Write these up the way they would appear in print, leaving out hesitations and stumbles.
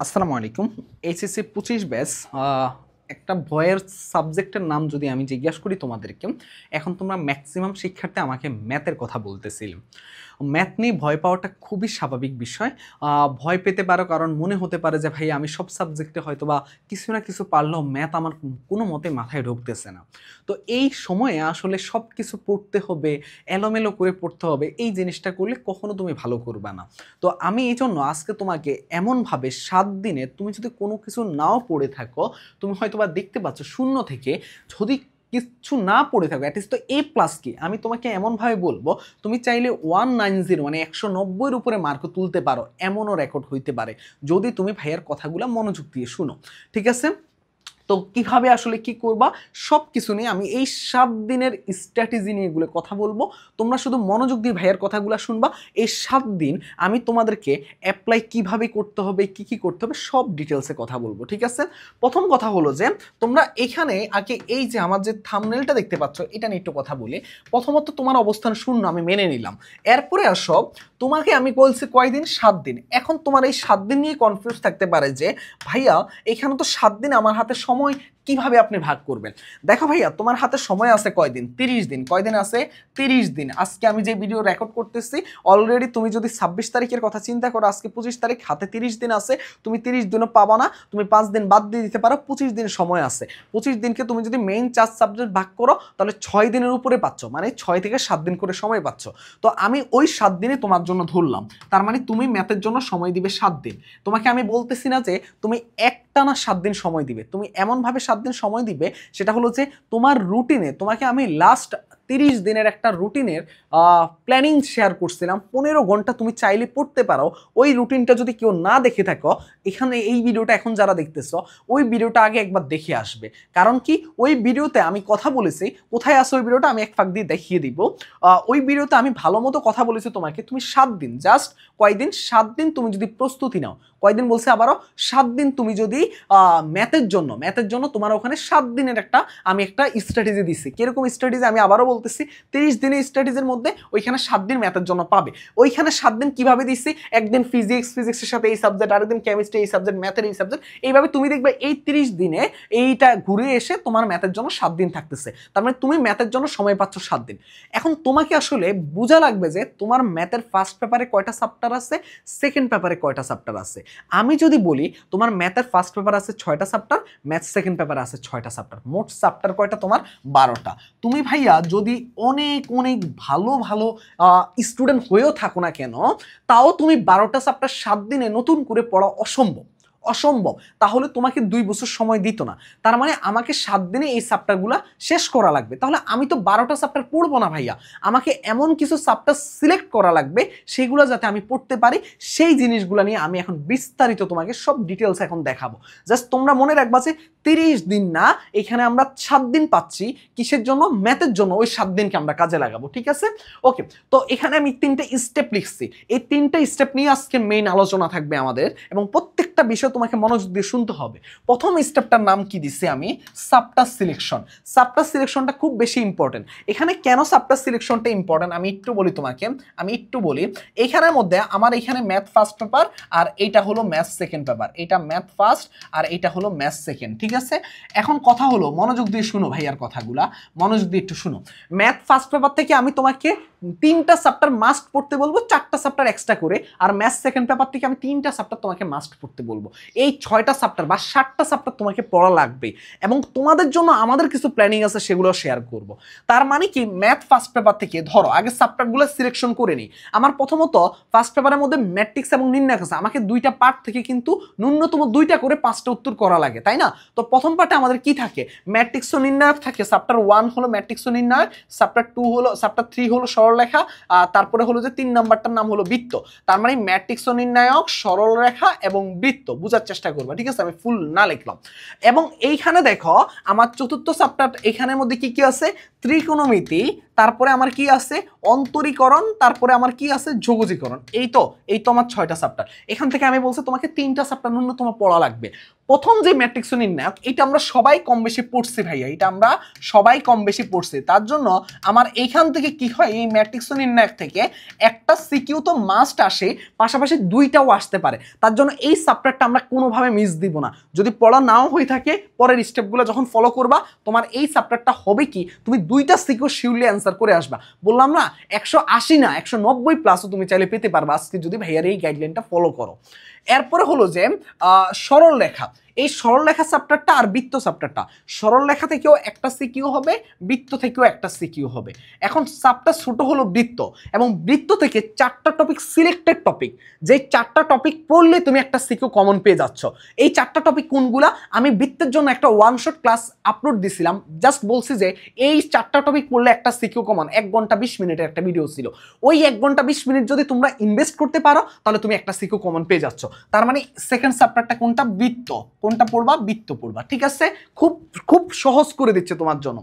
আসসালামু আলাইকুম। HSC 25 batch একটা ভয়ের সাবজেক্টের নাম যদি আমি জিজ্ঞাসা করি তোমাদেরকে, এখন তোমরা ম্যাক্সিমাম শিক্ষার্থী আমাকে ম্যাথের কথা বলতেছিল। ম্যাথ নিয়ে ভয় পাওয়াটা খুবই স্বাভাবিক বিষয়। ভয় পেতে পারো কারণ মনে হতে পারে যে ভাই আমি সব সাবজেক্টে হয়তো বা কিছু না কিছু পারলেও ম্যাথ আমার কোনো মতে মাথায় ঢুকতেছে না। তো এই সময়ে আসলে সব কিছু পড়তে হবে, এলোমেলো করে পড়তে হবে, এই জিনিসটা করলে কখনো তুমি ভালো করবে না। তো আমি এই জন্য আজকে তোমাকে এমনভাবে 7 দিনে তুমি যদি কোনো কিছু নাও পড়ে থাকো, তুমি হয়তো বা দেখতে পাচ্ছ শূন্য থেকে যদি কিছু না পড়ে থাকো অ্যাটলিস্ট তো এ প্লাস কি আমি তোমাকে এমনভাবে বলবো, তুমি চাইলে 190 মানে 190-এর উপরে মার্ক তুলতে পারো, এমনও রেকর্ড হইতে পারে যদি তুমি ভাইয়ের কথাগুলো মনোযোগ দিয়ে শুনো। ঠিক আছে? তো কিভাবে আসলে কি করবা সব কিছু নিয়ে আমি এই 7 দিনের স্ট্র্যাটেজি নিয়ে এগুলো কথা বলবো। তোমরা শুধু মনোযোগ দিয়ে ভাইয়ের কথাগুলো শুনবা। এই 7 দিন আমি তোমাদেরকে অ্যাপ্লাই কিভাবে করতে হবে, কি কি করতে হবে সব ডিটেলসে কথা বলবো। ঠিক আছে? প্রথম কথা হলো যে তোমরা এখানে আগে এই যে আমার যে থাম্বনেলটা দেখতে পাচ্ছ এটা নিয়ে একটু কথা বলি। প্রথমত তোমার অবস্থান শূন্য আমি মেনে নিলাম, এরপরে আসো তোমাকে আমি বলছি কয়দিন, 7 দিন। এখন তোমার এই 7 দিন নিয়ে কনফিউজ থাকতে পারে যে ভাইয়া এখানে তো 7 দিন, আমার হাতে সময় কিভাবে আপনি ভাগ করবেন? দেখো ভাইয়া, তোমার হাতে সময় আছে কয়দিন? 30 দিন। কয়দিন আছে? 30 দিন। আজকে আমি যে ভিডিও রেকর্ড করতেছি অলরেডি তুমি যদি 26 তারিখের কথা চিন্তা করো, আজকে 25 তারিখ, হাতে 30 দিন আছে। তুমি 30 দিনও পাবা না, তুমি 5 দিন বাদ দিয়ে দিতে পারো, 25 দিন সময় আছে। 25 দিনকে তুমি যদি মেইন 4 সাবজেক্ট ভাগ করো তাহলে 6 দিনের উপরে পাচ্ছ, মানে 6 থেকে 7 দিন করে সময় পাচ্ছ। তো আমি ওই 7 দিনে তোমার জন্য ধরলাম, তার মানে তুমি ম্যাথের জন্য সময় দিবে 7 দিন। তোমাকে আমি বলতেছি না যে তুমি একটানা 7 দিন সময় দিবে, তুমি এমনভাবে 7 দিন সময় দিবে সেটা হলো যে তোমার রুটিনে তোমাকে আমি লাস্ট 30 দিনের একটা রুটিনের প্ল্যানিং শেয়ার করছিলাম। 15 ঘন্টা তুমি চাইলে পড়তে পারো। ওই রুটিনটা যদি কেউ না দেখে থাকো, এখানে এই ভিডিওটা এখন যারা দেখতেছো ওই ভিডিওটা আগে একবার দেখে আসবে। কারণ কি, ওই ভিডিওতে আমি কথা বলেছি, কোথায় আসো ওই ভিডিওটা আমি এক ফাঁক দিয়ে দেখিয়ে দিব। ওই ভিডিওতে আমি ভালো মতো কথা বলেছি তোমাকে, তুমি 7 দিন, জাস্ট কয়দিন, 7 দিন তুমি যদি প্রস্তুতি নাও, কয়দিন বলছে আবারও, 7 দিন তুমি যদি ম্যাথের জন্য তোমার ওখানে 7 দিনের আমি একটা স্ট্র্যাটেজি দিচ্ছি। কিরকম স্ট্র্যাটেজি আমি আবারও বলতেছি, 30 দিনের স্ট্র্যাটেজির মধ্যে ওইখানে 7 দিন ম্যাথের জন্য পাবে। ওইখানে 7 দিন কিভাবে দিচ্ছি, একদিন ফিজিক্সের সাথে এই সাবজেক্ট, আরেকদিন কেমিস্ট্রি এই সাবজেক্ট, ম্যাথের এই সাবজেক্ট, এইভাবে তুমি দেখবে এই 30 দিনে এইটা ঘুরে এসে তোমার ম্যাথের জন্য 7 দিন থাকতেছে। তার মানে তুমি ম্যাথের জন্য সময় পাচ্ছ 7 দিন। এখন তোমাকে আসলে বোঝা লাগবে যে তোমার ম্যাথের ফার্স্ট পেপারে কয়টা চ্যাপ্টার আছে, সেকেন্ড পেপারে কয়টা চ্যাপ্টার আছে। আমি যদি বলি তোমার ম্যাথের ফার্স্ট পেপার আছে 6টা চ্যাপ্টার, ম্যাথ সেকেন্ড পেপার আছে 6টা চ্যাপ্টার, মোট চ্যাপ্টার কয়টা তোমার? 12টা। তুমি ভাইয়া যদি অনেক অনেক ভালো ভালো স্টুডেন্ট হয়েও থাকো না কেন, তাও তুমি 12টা চ্যাপ্টার 7 দিনে নতুন করে পড়া অসম্ভব, অসম্ভব। তাহলে তোমাকে 2 বছর সময় দিত না। তার মানে আমাকে 7 দিনে এই চ্যাপ্টারগুলো শেষ করা লাগবে। তাহলে আমি তো 12টা চ্যাপ্টার পড়বো না ভাইয়া, আমাকে এমন কিছু চ্যাপ্টার সিলেক্ট করা লাগবে সেগুলো যাতে আমি পড়তে পারি। সেই জিনিসগুলো নিয়ে আমি এখন বিস্তারিত তোমাকে সব ডিটেলস এখন দেখাবো। জাস্ট তোমরা মনে রাখবা যে 30 দিন না, এখানে আমরা 7 দিন পাচ্ছি কিসের জন্য? ম্যাথের জন্য। ওই 7 দিনকে আমরা কাজে লাগাবো। ঠিক আছে? ওকে। তো এখানে আমি 3টে স্টেপ লিখছি, এই 3টে স্টেপ নিয়ে আজকে মেইন আলোচনা থাকবে আমাদের, এবং প্রত্যেকটা বিষয় তোমাকে মনোযোগ দিয়ে শুনতে হবে। প্রথম স্টেপটার নাম কি দিছি আমি? Chapter selection. চ্যাপ্টার সিলেকশনটা খুব বেশি ইম্পর্টেন্ট। এখানে কেন চ্যাপ্টার সিলেকশনটা ইম্পর্টেন্ট আমি একটু বলি তোমাকে, এইখানের মধ্যে আমার এখানে ম্যাথ ফার্স্ট পেপার আর এইটা হলো ম্যাথ সেকেন্ড পেপার, এটা ম্যাথ ফার্স্ট আর এইটা হলো ম্যাথ সেকেন্ড। ঠিক আছে? এখন কথা হলো, মনোযোগ দিয়ে শুনো ভাইয়ার কথাগুলা, মনোযোগ দিয়ে একটু শুনো। ম্যাথ ফার্স্ট পেপার থেকে আমি তোমাকে 3টা চ্যাপ্টার মাস্ট পড়তে বলবো, 4টা চ্যাপ্টার এক্সট্রা করে। আর ম্যাথ সেকেন্ড পেপার থেকে আমি 3টা চ্যাপ্টার তোমাকে মাস্ট পড়তে বলবো। এই 6টা চ্যাপ্টার বা 7টা চ্যাপ্টার তোমাকে পড়া লাগবে, এবং তোমাদের জন্য আমাদের কিছু প্ল্যানিং আছে সেগুলো শেয়ার করব। তার মানে কি, ম্যাথ ফার্স্ট পেপার থেকে ধরো আগে চ্যাপ্টারগুলো সিলেকশন করে নিই। আমার প্রথমত ফার্স্ট পেপারের মধ্যে ম্যাট্রিক্স এবং নির্ণায়ক আছে, আমাকে 2টা পার্ট থেকে কিন্তু ন্যূনতম 2টা করে 5টা উত্তর করা লাগে, তাই না? তো প্রথম পার্টে আমাদের কি থাকে? ম্যাট্রিক্স ও নির্ণায়ক থাকে। চ্যাপ্টার 1 হলো ম্যাট্রিক্স ও নির্ণায়ক, চ্যাপ্টার 3 হলো সরলরেখা, তারপরে হলো যে 3 নাম্বারটার নাম হলো বৃত্ত। তার মানে ম্যাট্রিক্স ও নির্ণায়ক, সরলরেখা এবং বৃত্ত বোঝার চেষ্টা করবা। ঠিক আছে? আমি ফুল না লিখলাম। এবং এইখানে দেখো আমার চতুর্থ চ্যাপ্টার, এখানের মধ্যে কি কি আছে? ত্রিকোণমিতি, তারপরে আমার কি আছে অন্তরীকরণ, তারপরে আমার কি আছে যোগজীকরণ। এই তো আমার 6টা চ্যাপ্টার। এখান থেকে আমি বলছি তোমাকে 3টা চ্যাপ্টার ন্যূনতম পড়া লাগবে। প্রথম যে ম্যাট্রিক্স নির্ণায়ক, এটা আমরা সবাই কম বেশি পড়ছি ভাইয়া, এটা আমরা সবাই কম বেশি পড়ছি। তার জন্য আমার এইখান থেকে কি হয়, এই ম্যাট্রিক্স নির্ণায়ক থেকে একটা সিকিউ তো মাস্ট আসে, পাশাপাশি 2টাও আসতে পারে। তার জন্য এই চ্যাপ্টারটা আমরা কোনোভাবে মিস দিব না। যদি পড়া নাও হয়ে থাকে, পরের স্টেপগুলো যখন ফলো করবা, তোমার এই চ্যাপ্টারটা হবে কি, তুমি 2টা সিকিউ শিওরলি অ্যান্সার করে আসবা। বললাম না 180 না 190+ তুমি চাইলে পেতে পারবা আজকে যদি ভাইয়ার এই গাইডলাইনটা ফলো করো। এরপরে হলো যে সরল রেখা। এই সরল রেখা চ্যাপ্টারটা আর বৃত্ত চ্যাপ্টারটা, সরল রেখা থেকেও একটা সিকিউ হবে, বৃত্ত থেকেও একটা সিকিউ হবে। এখন চ্যাপ্টার ছোট হলো বৃত্ত, এবং বৃত্ত থেকে 4টা টপিক সিলেক্টেড টপিক, যে 4টা টপিক পড়লে তুমি একটা সিকিউ কমন পেয়ে যাচ্ছ। এই 4টা টপিক কোনগুলা, আমি বৃত্তের জন্য একটা ওয়ান শট ক্লাস আপলোড দিছিলাম, জাস্ট বলছি যে এই 4টা টপিক পড়লে একটা সিকিউ কমন, 1 ঘন্টা 20 মিনিটের একটা ভিডিও ছিল। ওই 1 ঘন্টা 20 মিনিট যদি তোমরা ইনভেস্ট করতে পারো, তাহলে তুমি একটা সিকিউ কমন পেয়ে যাচ্ছ। তার মানে সেকেন্ড চ্যাপ্টারটা কোনটা, বৃত্ত। কোনটা পড়বা, বৃত্ত পড়বা। ঠিক আছে, খুব খুব সহজ করে দিচ্ছে তোমার জন্য।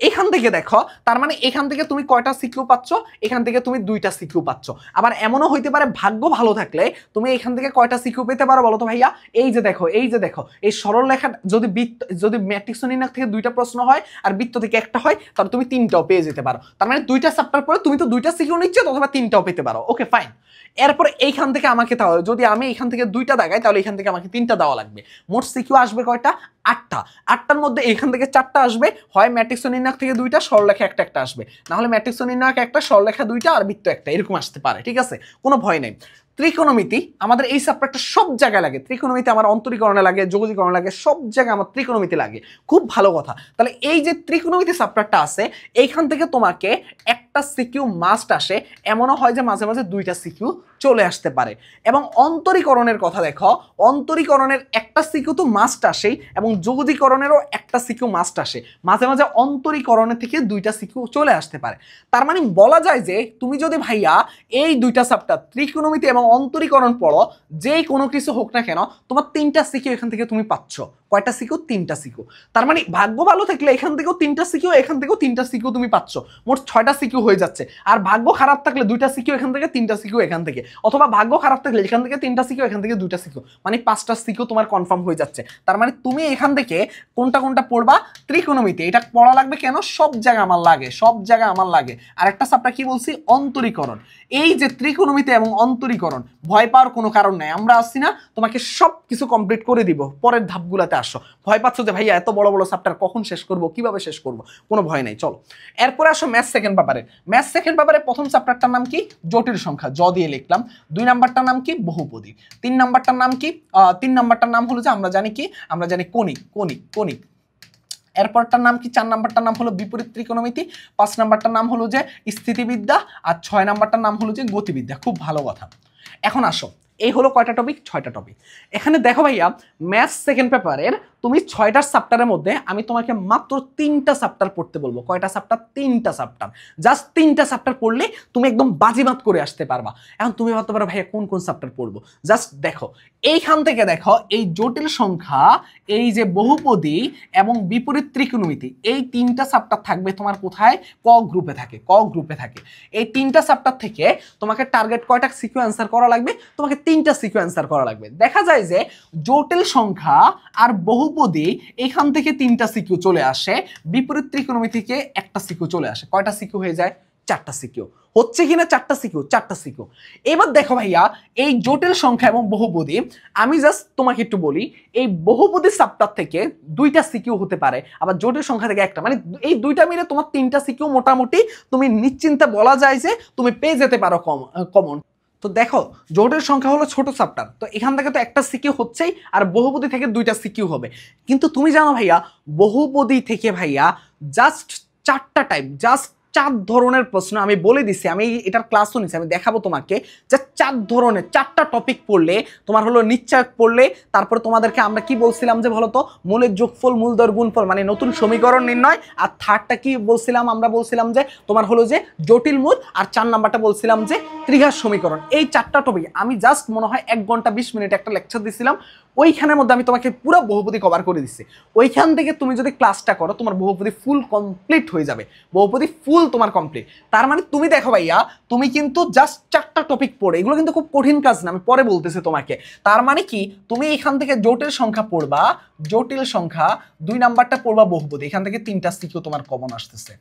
এখান থেকে দেখো, তার মানে এখান থেকে তুমি কয়টা সিকিউ পাচ্ছ, এখান থেকে তুমি 2টা সিকিউ পাচ্ছ। আবার এমনও হইতে পারে ভাগ্য ভালো থাকলে তুমি এখান থেকে কয়টা সিকিউ পেতে পারো বলো তো ভাইয়া। এই যে দেখো এই সরল রেখা যদি ম্যাট্রিক্স নির্ণায়ক থেকে 2টা প্রশ্ন হয় আর বৃত্ত থেকে একটা হয়, তাহলে তুমি 3টাও পেয়ে যেতে পারো। তার মানে 2টা চ্যাপ্টার পরে তুমি তো 2টা সিকিউ নিচ্ছ, অথবা 3টাও পেতে পারো। Okay fine. এরপরে এইখান থেকে আমাকে, তাহলে যদি আমি এখান থেকে 2টা দাগাই, তাহলে এখান থেকে আমাকে 3টা দেওয়া লাগবে। মোট সিকিউ আসবে কয়টা, 8টা। 8টার মধ্যে এখান থেকে 4টা আসবে, হয় ম্যাট্রিক্স নির্ণায়ক থেকে 2টা, সরলরেখা একটা আসবে, না হলে ম্যাট্রিক্স নির্ণায়ক একটা, সরলরেখা 2টা আর বৃত্ত একটা, এরকম আসতে পারে। ঠিক আছে, কোনো ভয় নেই। ত্রিকোণমিতি আমাদের এই চ্যাপ্টারটা সব জায়গায় লাগে। ত্রিকোণমিতি আমার অন্তরীকরণে লাগে, যোগজীকরণে লাগে, সব জায়গায় আমার ত্রিকোণমিতি লাগে। খুব ভালো কথা। তাহলে এই যে ত্রিকোণমিতি চ্যাপ্টারটা আছে, এইখান থেকে তোমাকে একটা সিকিউ মাস্ট আসে, এমনও হয় যে মাঝে মাঝে 2টা সিকিউ চলে আসতে পারে। এবং অন্তরীকরণের কথা দেখো, অন্তরীকরণের একটা সিকিউ তো মাস্ট আসেই, এবং যোগজীকরণেরও একটা সিকিউ মাস্ট আসে। মাঝে মাঝে অন্তরীকরণের থেকে 2টা সিকিউ চলে আসতে পারে। তার মানে বলা যায় যে তুমি যদি ভাইয়া এই 2টা চ্যাপ্টার ত্রিকোণমিতি এবং অন্তরীকরণ পড়ো, যে কোনো কিছু হোক না কেন, তোমার 3টা সিকিউ এখান থেকে তুমি পাচ্ছ। কয়টা সিকিউ, 3টা সিকিউ। তার মানে ভাগ্য ভালো থাকলে এখান থেকেও 3টা সিকিউ, এখান থেকেও 3টা সিকিউ তুমি পাচ্ছ, মোট 6টা সিকিউ হয়ে যাচ্ছে। আর ভাগ্য খারাপ থাকলে 2টা সিকিউ এখান থেকে, 3টা সিকিউ এখান থেকে, অথবা ভাগ্য খারাপ থাকলে এখান থেকে 3টা সিকিউ, এখান থেকে 2টা সিকিউ, মানে 5টা সিকিউ তোমার কনফার্ম হয়ে যাচ্ছে। তার মানে তুমি এখান থেকে কোনটা কোনটা পড়বা, ত্রিকোণমিতি এটা পড়া লাগবে কেন, সব জায়গায় আমার লাগে, সব জায়গায় আমার লাগে। আর একটা চ্যাপ্টার কি বলছি, অন্তরীকরণ। এই যে ত্রিকোণমিতি এবং অন্তরীকরণ, ভয় পাওয়ার কোনো কারণ নাই, আমরা আসছি না, তোমাকে সব কিছু কমপ্লিট করে দিব। পরের ধাপগুলোতে আসো। ভয় পাচ্ছ যে ভাইয়া এত বড় বড় চ্যাপ্টার কখন শেষ করব, কিভাবে শেষ করব, কোনো ভয় নাই, চলো। এরপরে আসো ম্যাথ সেকেন্ড পেপারে। ম্যাথ সেকেন্ড পেপারে প্রথম চ্যাপ্টারটার নাম কি, জটিল সংখ্যা, জ দিয়ে লিখলাম। 2 নাম্বারটার নাম কি, বহুপদী। 3 নাম্বারটার নাম কি, 3 নাম্বারটার নাম হলো যে আমরা জানি কি, আমরা জানি কণিক, কণিক, কণিক। এরপরটার নাম কি, 4 নাম্বারটার নাম হলো বিপরীত ত্রিকোণমিতি, 5 নাম্বারটার নাম হলো যে স্থিতিবিদ্যা, আর 6 নাম্বারটার নাম হলো যে গতিবিদ্যা। খুব ভালো কথা। এখন আসো, এই হলো কয়টা টপিক, 6টা টপিক। এখানে দেখো ভাইয়া, ম্যাথস সেকেন্ড পেপারের তুমি 6টা চ্যাপ্টারের মধ্যে আমি তোমাকে মাত্র 3টা চ্যাপ্টার পড়তে বলবো। কয়টা চ্যাপ্টার, 3টা চ্যাপ্টার। জাস্ট 3টা চ্যাপ্টার পড়লে তুমি একদম বাজিমাত করে আসতে পারবা। এখন তুমি ভাবতে পারো ভাইয়া কোন কোন চ্যাপ্টার পড়বো, জাস্ট দেখো এইখান থেকে দেখো, এই জটিল সংখ্যা, এই যে বহুপদী এবং বিপরীত ত্রিকোণমিতি, এই 3টা চ্যাপ্টার থাকবে তোমার কোথায়, ক গ্রুপে থাকে, ক গ্রুপে থাকে। এই 3টা চ্যাপ্টার থেকে তোমাকে টার্গেট কয়টা সিকিউ অ্যান্সার করা লাগবে, তোমাকে 3টা সিকিউ অ্যান্সার করা লাগবে। দেখা যায় যে জটিল সংখ্যা আর বহুপদী এখান থেকে 3টা সিকিউ চলে আসে, বিপরীত ত্রিকোণমিতি থেকে একটা সিকিউ চলে আসে। কয়টা সিকিউ হয়ে যায়, 4টা সিকিউ। হচ্ছে কিনা 4টা সিকিউ, 4টা সিকিউ। এবার দেখো ভাইয়া, এই জটিল সংখ্যা এবং বহুপদী, আমি জাস্ট তোমাকে একটু বলি, এই বহুপদী চ্যাপ্টার থেকে 2টা সিকিউ হতে পারে, আবার জটিল সংখ্যা থেকে একটা, মানে এই 2টা মিলে তোমার 3টা সিকিউ মোটামুটি তুমি নিশ্চিন্তে বলা যায় যে তুমি পেয়ে যেতে পারো কমন। তো দেখো, জটিল সংখ্যা হলো ছোট চ্যাপ্টার, তো এখান থেকে তো একটা সিকিউ হচ্ছেই, আর বহুপদী থেকে 2টা সিকিউ হবে। কিন্তু তুমি জানো ভাইয়া, বহুপদী থেকে ভাইয়া জাস্ট 4টা টাইপ, জাস্ট 4 ধরনের প্রশ্ন আমি বলে দিছি, আমি এটার ক্লাসও নিচ্ছি, আমি দেখাবো তোমাকে যে 4 ধরনের 4টা টপিক পড়লে তোমার হলো নিশ্চয়ক পড়লে, তারপরে তোমাদেরকে আমরা কি বলছিলাম যে বলতো, মূলের যোগফল, মূলদর গুণফল, মানে নতুন সমীকরণ নির্ণয়, আর থার্ডটা কি বলছিলাম, আমরা বলছিলাম যে তোমার হলো যে জটিল মূল, আর 4 নাম্বারটা বলছিলাম যে ত্রিঘাত সমীকরণ। এই 4টা টপিক আমি জাস্ট মনে হয় 1 ঘন্টা 20 মিনিট একটা লেকচার দিছিলাম, ওইখানের মধ্যে আমি তোমাকে পুরো বহুপদী কভার করে দিচ্ছি। ওইখান থেকে তুমি যদি ক্লাসটা করো তোমার বহুপদী ফুল কমপ্লিট হয়ে যাবে, বহুপদী ফুল তোমার কমপ্লিট। তার মানে তুমি দেখো ভাইয়া, তুমি কিন্তু জাস্ট 4টা টপিক পড়ে, এগুলো কিন্তু খুব কঠিন কাজ না, আমি পরে বলতেছি তোমাকে। তার মানে কি তুমি এখান থেকে জটিল সংখ্যা পড়বা, জটিল সংখ্যা 2 নাম্বারটা পড়বা বহুপদী, এখান থেকে 3টা সিকিউ তোমার কমন আসতেছে,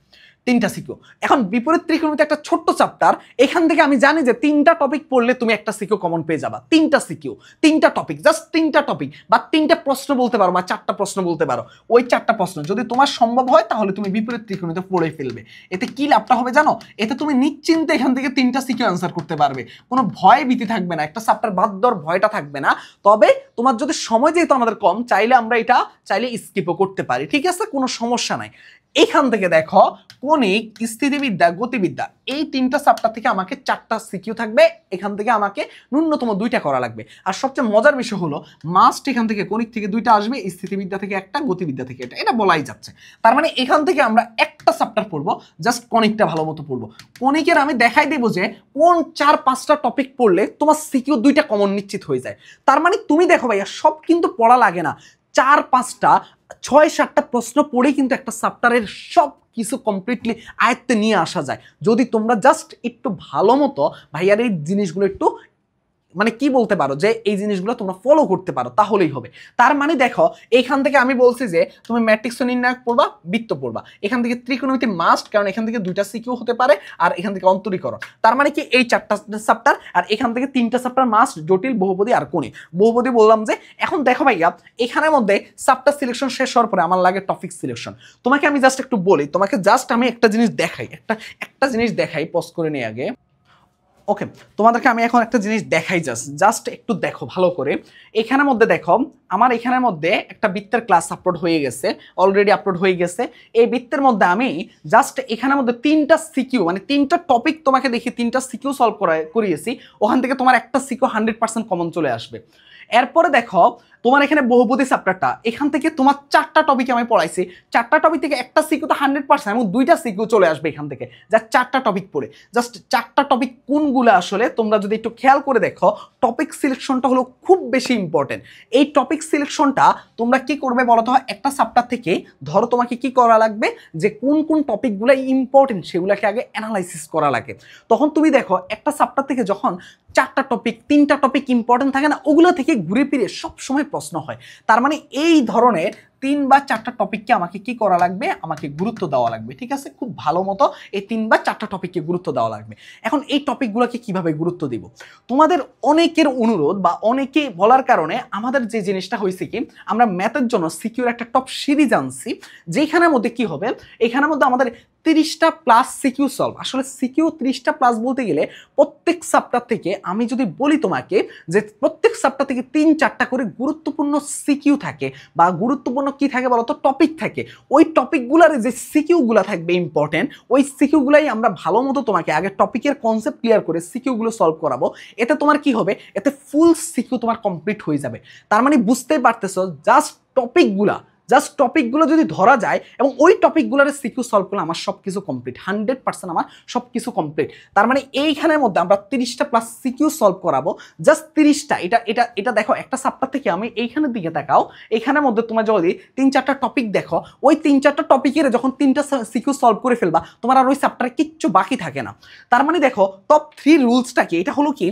3টা সিকিউ। এখন বিপরীত ত্রিকোণমিতি একটা ছোট্ট চ্যাপ্টার, এখান থেকে আমি জানি যে 3টা টপিক পড়লে তুমি একটা সিকিউ কমন পেয়ে যাবা। 3টা সিকিউ, 3টা টপিক, জাস্ট 3টা টপিক বা 3টা প্রশ্ন বলতে পারো বা 4টা প্রশ্ন বলতে পারো। ওই 4টা প্রশ্ন যদি তোমার সম্ভব হয় তাহলে তুমি বিপরীত ত্রিকোণমিতি পড়ে ফেলবে। এতে কি লাভটা হবে জানো? এতে তুমি নিশ্চিন্তে এখান থেকে 3টা সিকিউ অ্যান্সার করতে পারবে, কোনো ভয় ভীতি থাকবে না, একটা চ্যাপ্টার বাদ দেওয়ার ভয়টা থাকবে না। তবে তোমার যদি সময় যেহেতু আমাদের কম, চাইলে আমরা এটা চাইলে স্কিপও করতে পারি, ঠিক আছে, কোনো সমস্যা নাই। এখান থেকে দেখো কণিক, স্থিতিবিদ্যা, গতিবিদ্যা, এই 3টা চ্যাপ্টার থেকে আমাকে 4টা সিকিউ থাকবে, এখান থেকে আমাকে ন্যূনতম 2টা করা লাগবে। আর সবচেয়ে মজার বিষয় হলো মাস্ট এখান থেকে কণিক থেকে 2টা আসবে, স্থিতিবিদ্যা থেকে একটা, গতিবিদ্যা থেকে এটা, এটা বলাই যাচ্ছে। তার মানে এখান থেকে আমরা একটা চ্যাপ্টার পড়বো, জাস্ট কণিকটা ভালো মতো পড়বো। কণিকের আমি দেখাই দেবো যে কোন 4-5টা টপিক পড়লে তোমার সিকিউ 2টা কমন নিশ্চিত হয়ে যায়। তার মানে তুমি দেখো ভাইয়া, সব কিন্তু পড়া লাগে না, 4-5টা 6-7টা প্রশ্ন পড়েই কিন্তু একটা চ্যাপ্টারের সব কিছু কমপ্লিটলি আয়ত্তে নিয়ে আসা যায়, যদি তোমরা জাস্ট একটু ভালো মতো ভাইয়ার এই জিনিসগুলো একটু মানে কি বলতে পারো যে এই জিনিসগুলো তোমরা ফলো করতে পারো, তাহলেই হবে। তার মানে দেখো এখান থেকে আমি বলছি যে তুমি ম্যাট্রিক্স নির্ণায়ক পড়বা, বৃত্ত পড়বা, এখান থেকে ত্রিকোণমিতি মাস্ট, কারণ এখান থেকে 2টা সিকিউ হতে পারে, আর এখান থেকে অন্তরীকরণ। তার মানে কি এই 4টা চ্যাপ্টার, আর এখান থেকে 3টা চ্যাপ্টার মাস্ট, জটিল, বহুপদী আর কণিক। বহুপদী বললাম যে। এখন দেখো ভাইয়া, এখানের মধ্যে চ্যাপ্টার সিলেকশন শেষ হওয়ার পরে আমার লাগে টপিক সিলেকশন। তোমাকে আমি জাস্ট একটু বলি, তোমাকে জাস্ট আমি একটা জিনিস দেখাই, একটা জিনিস দেখাই, পজ করে নিই আগে। ওকে, তোমাদেরকে আমি এখন একটা জিনিস দেখাই, জাস্ট একটু দেখো ভালো করে। এখানের মধ্যে দেখো, আমার এখানের মধ্যে একটা বৃত্তের ক্লাস আপলোড হয়ে গেছে, অলরেডি আপলোড হয়ে গেছে। এই বৃত্তের মধ্যে আমি জাস্ট এখানের মধ্যে 3টা সিকিউ মানে 3টা টপিক তোমাকে দেখি 3টা সিকিউ সলভ করিয়েছি, ওখান থেকে তোমার একটা সিকিউ 100% কমন চলে আসবে। এরপরে দেখো তোমার এখানে বহুপদী চ্যাপ্টারটা, এখান থেকে তোমার 4টা টপিক আমি পড়াইছি, 4টা টপিক থেকে একটা সিকিউ তো 100% এবং 2টা সিকিউ চলে আসবে এখান থেকে, যা 4টা টপিক পড়ে। জাস্ট 4টা টপিক কোনগুলো আসলে তোমরা যদি একটু খেয়াল করে দেখো, টপিক সিলেকশনটা হলো খুব বেশি ইম্পর্টেন্ট। এই টপিক সিলেকশনটা তোমরা কি করবে বলতো, একটা চ্যাপ্টার থেকে ধরো তোমাকে কি করা লাগবে, যে কোন কোন টপিকগুলো ইম্পর্টেন্ট সেগুলোকে আগে অ্যানালাইসিস করা লাগে। তখন তুমি দেখো একটা চ্যাপ্টার থেকে যখন 4টা টপিক 3টা টপিক ইম্পর্টেন্ট থাকে না, ওগুলো থেকে ঘুরে ফিরে সবসময় প্রশ্ন হয়। তার মানে এই ধরনের 3 বা 4টা টপিককে আমাকে কি করা লাগবে, আমাকে গুরুত্ব দেওয়া লাগবে, ঠিক আছে, খুব ভালো মতো এই 3 বা 4টা টপিককে গুরুত্ব দেওয়া লাগবে। এখন এই টপিকগুলোকে কিভাবে গুরুত্ব দিব, তোমাদের অনেকের অনুরোধ বা অনেকে বলার কারণে আমাদের যে জিনিসটা হয়েছে কি, আমরা ম্যাথের জন্য সিকিউর একটা টপ সিরিজ আনছি, যেখানের মধ্যে কি হবে, এখানের মধ্যে আমাদের 30টা প্লাস সিকিউ সলভ। আসলে সিকিউ 30টা প্লাস বলতে গেলে প্রত্যেক চ্যাপ্টার থেকে আমি যদি বলি তোমাকে যে প্রত্যেক চ্যাপ্টার থেকে 3-4টা করে গুরুত্বপূর্ণ সিকিউ থাকে, বা গুরুত্বপূর্ণ কি থাকে বলতো, টপিক থাকে। ওই টপিকগুলোর যে সিকিউগুলো থাকবে ইম্পর্টেন্ট, ওই সিকিউগুলাই আমরা ভালো মতো তোমাকে আগে টপিকের কনসেপ্ট ক্লিয়ার করে সিকিউগুলো সলভ করাবো। এতে তোমার কি হবে, এতে ফুল সিকিউ তোমার কমপ্লিট হয়ে যাবে। তার মানে বুঝতেই পারতেছো, জাস্ট টপিকগুলো যদি ধরা যায় এবং ওই টপিকগুলোর সিকিউ সলভ করলে আমার সব কিছু কমপ্লিট, 100% আমার সব কিছু কমপ্লিট। তার মানে এইখানের মধ্যে আমরা 30টা প্লাস সিকিউ সলভ করাবো, জাস্ট 30টা। এটা দেখো, একটা চ্যাপ্টার থেকে আমি এইখানের দিকে তাকাও, এইখানের মধ্যে তোমার যদি 3-4টা টপিক দেখো, ওই 3-4টা টপিকের যখন 3টা সিকিউ সলভ করে ফেলবা, তোমার আর ওই চ্যাপ্টারে কিচ্ছু বাকি থাকে না। তার মানে দেখো টপ 3 রুলসটা কি, এটা হলো কি,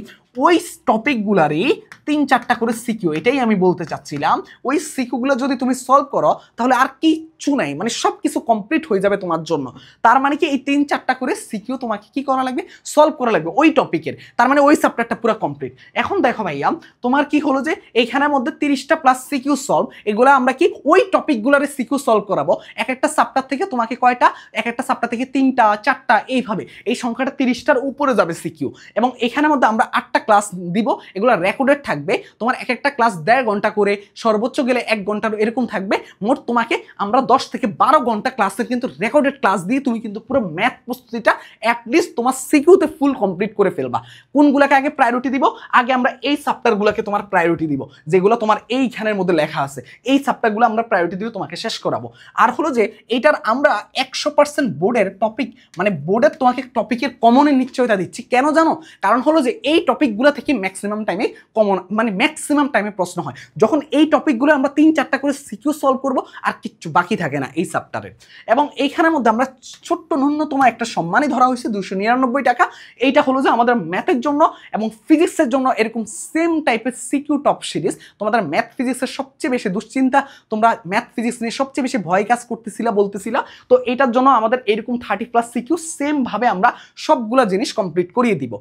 ওই টপিকগুলারই 3-4টা করে সিকিউ, এটাই আমি বলতে চাচ্ছিলাম। ওই সিকিউগুলো যদি তুমি সলভ করো তাহলে আর কিচ্ছু নাই, মানে সব কিছু কমপ্লিট হয়ে যাবে তোমার জন্য। তার মানে কি এই 3-4টা করে সিকিউ তোমাকে কি করা লাগবে, সলভ করা লাগবে ওই টপিকের। তার মানে ওই চ্যাপ্টারটা পুরো কমপ্লিট। এখন দেখো ভাইয়া, তোমার কি হলো যে এইখানের মধ্যে 30টা প্লাস সিকিউ সলভ, এগুলো আমরা কি ওই টপিকগুলোর সিকিউ সলভ করাবো। এক একটা চ্যাপ্টার থেকে তোমাকে কয়টা, এক একটা চ্যাপ্টার থেকে 3টা 4টা, এইভাবে এই সংখ্যাটা 30টার উপরে যাবে সিকিউ। এবং এখানের মধ্যে আমরা 8টা ক্লাস দিব, এগুলো রেকর্ডেড থাকবে। তোমার এক একটা ক্লাস 1.5 ঘন্টা করে, সর্বোচ্চ গেলে 1 ঘন্টার এরকম থাকবে। মোট তোমাকে আমরা 10 থেকে 12 ঘন্টা ক্লাসের কিন্তু রেকর্ডেড ক্লাস দিয়ে তুমি কিন্তু পুরো ম্যাথ প্রস্তুতিটা অ্যাটলিস্ট তোমার সিকিউতে ফুল কমপ্লিট করে ফেলবা। কোনগুলোকে আগে প্রায়োরিটি দিব? আগে আমরা এই চ্যাপ্টারগুলোকে তোমার প্রায়োরিটি দিব, যেগুলো তোমার এইখানের মধ্যে লেখা আছে, এই চ্যাপ্টারগুলো আমরা প্রায়োরিটি দিয়ে তোমাকে শেষ করাবো। আর হলো যে এইটার আমরা 100% বোর্ডের টপিক, মানে বোর্ডের তোমাকে টপিকের কমনের নিশ্চয়তা দিচ্ছি। কেন জানো? কারণ হলো যে এই টপিকগুলো থেকে ম্যাক্সিমাম টাইমে কমন, মানে ম্যাক্সিমাম টাইমে প্রশ্ন হয়। যখন এই টপিকগুলো আমরা 3-4টা করে সিকিউ সলভ করব, আর কিচ্ছু বাকি থাকে না এই চ্যাপ্টারে। এবং এইখানের মধ্যে আমরা ছোট্ট ন্যূনতম একটা সম্মানই ধরা হয়েছে 299 টাকা। এইটা হলো যে আমাদের ম্যাথের জন্য এবং ফিজিক্সের জন্য এরকম সেম টাইপের সিকিউ টপ সিরিজ। তোমাদের ম্যাথ ফিজিক্সের সবচেয়ে বেশি দুশ্চিন্তা, তোমরা ম্যাথ ফিজিক্স নিয়ে সবচেয়ে বেশি ভয় কাজ করতেছিলা বলতেছিলা, তো এটার জন্য আমাদের এরকম 30+ সিকিউ সেম ভাবে আমরা সবগুলা জিনিস কমপ্লিট করিয়ে দিব।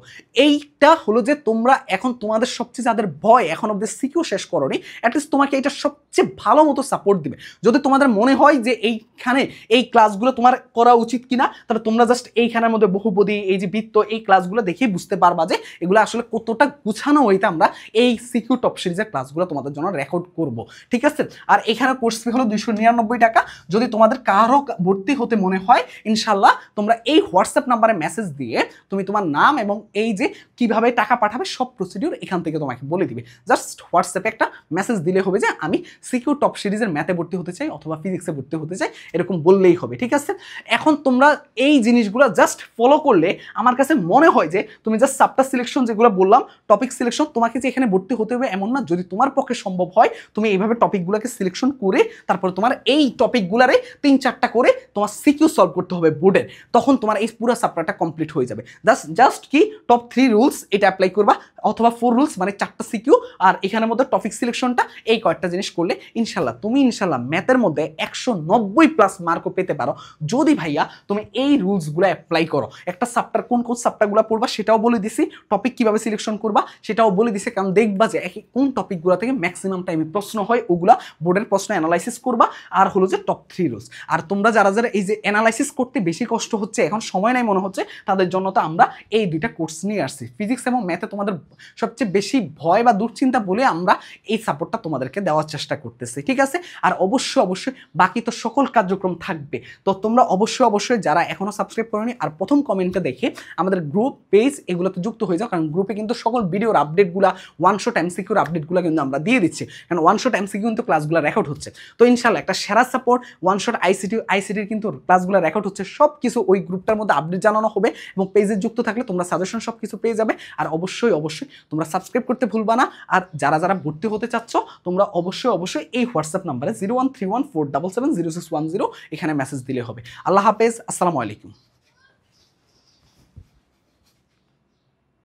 এইটা হলো যে তোমরা এখন তোমাদের সবচেয়ে যাদের ভয় এখন অব্দি সিকিউ শেষ করোনি, অ্যাটলিস্ট তোমাকে এটা সবচেয়ে ভালো মতো সাপোর্ট দিবে। যদি তোমাদের মনে হয় যে এইখানে এই ক্লাসগুলো তোমার করা উচিত কিনা, তাহলে তোমরা জাস্ট এইখানের মধ্যে বহুপদী, এই যে বৃত্ত, এই ক্লাসগুলো দেখেই বুঝতে পারবা যে এগুলো আসলে কতটা গুছানো হইতে আমরা এই সিকিউ টপ সিরিজের ক্লাসগুলো তোমাদের জন্য রেকর্ড করব, ঠিক আছে। আর এখানে কোর্স ফি হলো 299 টাকা। যদি তোমাদের কারো ভর্তি হতে মনে হয়, ইনশাল্লাহ তোমরা এই হোয়াটসঅ্যাপ নাম্বারে মেসেজ দিয়ে তুমি তোমার নাম এবং এই যে কিভাবে টাকা পাঠাবে সব প্রসিডিউর এখান থেকে তোমাকে বলে দিবে। জাস্ট হোয়াটসঅ্যাপে একটা মেসেজ দিলে হবে যে আমি সিকিউ টপ সিরিজের ম্যাথে ভর্তি হতে চাই অথবা ফিজিক্সে ভর্তি হতে চাই, এরকম বললেই হবে, ঠিক আছে। এখন তোমরা এই জিনিসগুলো জাস্ট ফলো করলে আমার কাছে মনে হয় যে তুমি জাস্ট চ্যাপ্টার সিলেকশন যেগুলো বললাম, টপিক সিলেকশন, তোমাকে যে এখানে ভর্তি হতে হবে এমন না। যদি তোমার পক্ষে সম্ভব হয় তুমি এইভাবে টপিকগুলোকে সিলেকশন করে তারপরে তোমার এই টপিকগুলারে 3-4টা করে তোমার সিকিউ সলভ করতে হবে বোর্ডের, তখন তোমার এই পুরো চ্যাপ্টারটা কমপ্লিট হয়ে যাবে। জাস্ট কি টপ 3 রুলস এটা অ্যাপ্লাই করবা, অথবা 4 রুলস মানে 4টা সিকিউ, আর এখানের মধ্যে টপিক সিলেকশনটা, এই কয়েকটা জিনিস করলে ইনশাল্লাহ তুমি ম্যাথের মধ্যে 190+ মার্কও পেতে পারো। যদি ভাইয়া তুমি এই রুলসগুলো অ্যাপ্লাই করো। একটা চ্যাপ্টার কোন চ্যাপ্টারগুলো পড়বা সেটাও বলে দিছি, টপিক কিভাবে সিলেকশন করবা সেটাও বলে দিছি, কারণ দেখবা যে কোন টপিকগুলো থেকে ম্যাক্সিমাম টাইমে প্রশ্ন হয়, ওগুলা বোর্ডের প্রশ্ন অ্যানালাইসিস করবা। আর হলো যে টপ 3 রুলস। আর তোমরা যারা এই যে অ্যানালাইসিস করতে বেশি কষ্ট হচ্ছে, এখন সময় নাই মনে হচ্ছে, তাদের জন্য তো আমরা এই দুইটা কোর্স নিয়ে আসছি। ফিজিক্স এবং ম্যাথে তোমাদের সবচেয়ে বেশি ভয় বা দুশ্চিন্তা বলে আমরা এই সাপোর্টটা তোমাদেরকে দেওয়ার চেষ্টা করতেছি, ঠিক আছে। আর অবশ্যই বাকি তো সকল কার্যক্রম থাকবে। তো তোমরা অবশ্যই যারা এখনো সাবস্ক্রাইব করোনি আর প্রথম কমেন্টে দেখে আমাদের গ্রুপ পেজ এগুলোতে যুক্ত হয়ে যাও, কারণ গ্রুপে কিন্তু সকল ভিডিওর আপডেটগুলো, ওয়ান শট এমসিকিউর আপডেটগুলো কিন্তু আমরা দিয়ে দিচ্ছি, কারণ ওয়ান শট এমসিকিউ কিন্তু ক্লাসগুলো রেকর্ড হচ্ছে। তো ইনশাল্লাহ একটা সেরা সাপোর্ট, ওয়ান শট আইসিটির কিন্তু ক্লাসগুলো রেকর্ড হচ্ছে, সব কিছু ওই গ্রুপটার মধ্যে আপডেট জানানো হবে। এবং পেজে যুক্ত থাকলে তোমরা সাজেশন সব কিছু পেয়ে যাবে। আর অবশ্যই তোমরা সাবস্ক্রাইব করতে ভুলবা না। আর যারা ভর্তি হতে চাচ্ছ তোমরা অবশ্যই এই হোয়াটসঅ্যাপ নাম্বারে 01314770610 এখানে মেসেজ দিলে হবে। আল্লাহ হাফেজ, আসসালামু আলাইকুম।